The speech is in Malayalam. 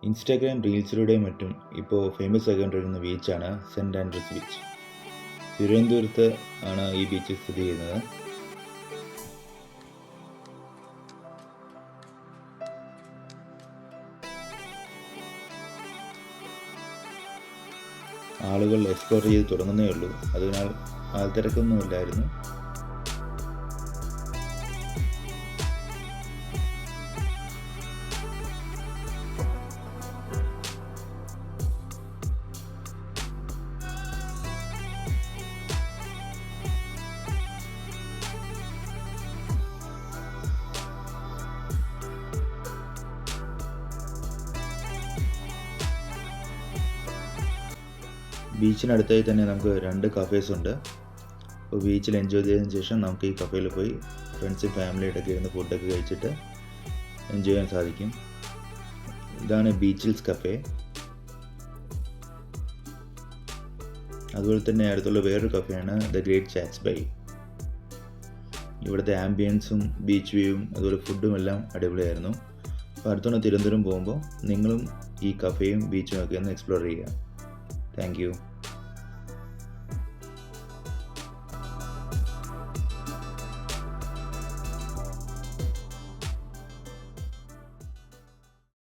ഇൻസ്റ്റാഗ്രാം റീൽസിലൂടെയും മറ്റും ഇപ്പോൾ ഫേമസ് ആയിക്കൊണ്ടിരിക്കുന്ന ബീച്ചാണ് സെൻറ്റ് ആൻഡ്രൂസ് ബീച്ച്. തിരുവനന്തപുരത്ത് ആണ് ഈ ബീച്ച് സ്ഥിതി ചെയ്യുന്നത്. ആളുകൾ എക്സ്പ്ലോർ ചെയ്ത് തുടങ്ങുന്നേ ഉള്ളൂ, അതിനാൽ ആൾത്തിരക്കൊന്നുമില്ലായിരുന്നു. ബീച്ചിനടുത്തായി തന്നെ നമുക്ക് 2 കഫേസ് ഉണ്ട്. അപ്പോൾ ബീച്ചിൽ എൻജോയ് ചെയ്തതിന് ശേഷം നമുക്ക് ഈ കഫേയിൽ പോയി ഫ്രണ്ട്സും ഫാമിലിയായിട്ടൊക്കെ ഇരുന്ന് ഫുഡൊക്കെ കഴിച്ചിട്ട് എൻജോയ് ചെയ്യാൻ സാധിക്കും. ഇതാണ് ബീച്ചിൽസ് കഫേ. അതുപോലെ തന്നെ അടുത്തുള്ള വേറൊരു കഫേയാണ് ദ ഗ്രേറ്റ് ചാറ്റ്സ് ബൈ. ഇവിടുത്തെ ആംബിയൻസും ബീച്ച് വ്യൂവും അതുപോലെ ഫുഡും എല്ലാം അടിപൊളിയായിരുന്നു. അപ്പോൾ അടുത്തുള്ള തിരുവനന്തപുരം പോകുമ്പോൾ നിങ്ങളും ഈ കഫേയും ബീച്ചും ഒക്കെ ഒന്ന് എക്സ്പ്ലോർ ചെയ്യുക. Thank you.